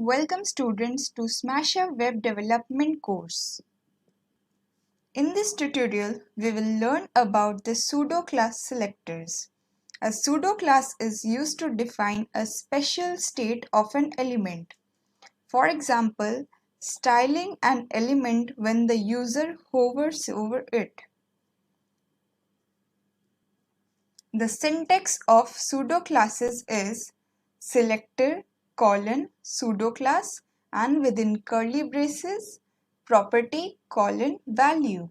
Welcome students to Smashub web development course. In this tutorial, we will learn about the pseudo-class selectors. A pseudo-class is used to define a special state of an element. For example, styling an element when the user hovers over it. The syntax of pseudo-classes is selector pseudo-class and within curly braces property value.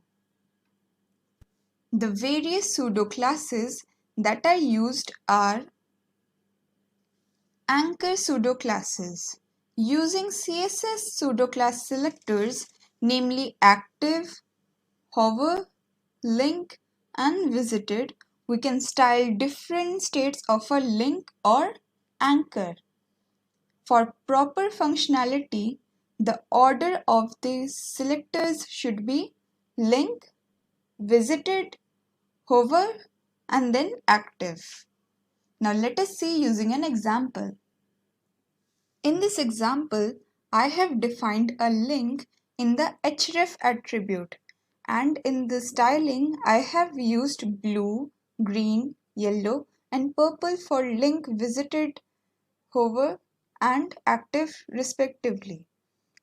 The various pseudo-classes that are used are anchor pseudo-classes. Using CSS pseudo-class selectors, namely active, hover, link, and visited, we can style different states of a link or anchor. For proper functionality, the order of these selectors should be link, visited, hover, and then active. Now let us see using an example. In this example, I have defined a link in the href attribute, and in the styling I have used blue, green, yellow and purple for link visited, hover and active respectively.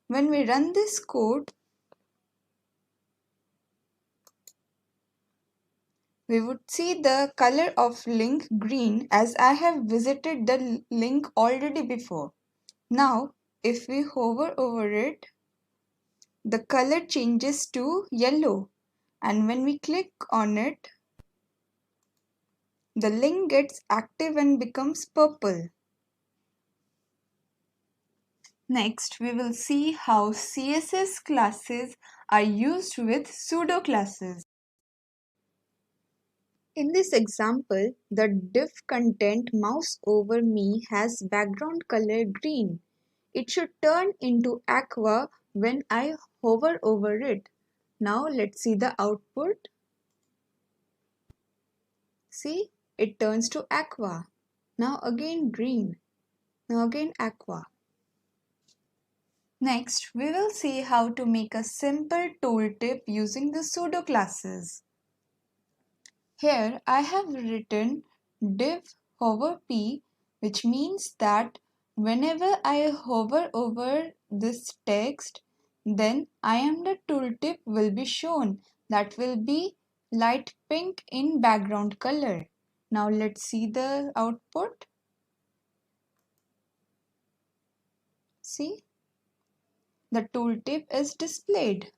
When we run this code, we would see the color of link green as I have visited the link already before. Now, if we hover over it, the color changes to yellow, and when we click on it, the link gets active and becomes purple. Next, we will see how CSS classes are used with pseudo classes. In this example, the div content mouse over me has background color green. It should turn into aqua when I hover over it. Now let's see the output. See, it turns to aqua. Now again green. Now again aqua. Next, we will see how to make a simple tooltip using the pseudo classes. Here I have written div hover p, which means that whenever I hover over this text, then IamThe tooltip will be shown. That will be light pink in background color. Now let's see the output. See, the tooltip is displayed.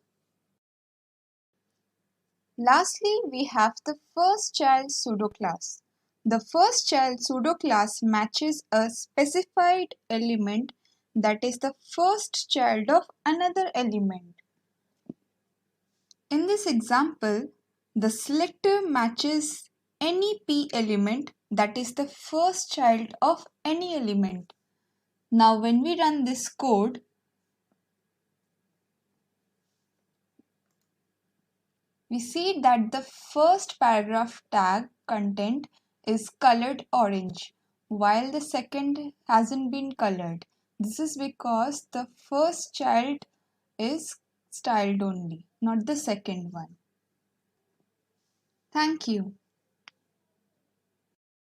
Lastly, we have the first child pseudo class. The first child pseudo class matches a specified element that is the first child of another element. In this example, the selector matches any p element that is the first child of any element. Now when we run this code, we see that the first paragraph tag content is colored orange, while the second hasn't been colored. This is because the first child is styled only, not the second one. Thank you.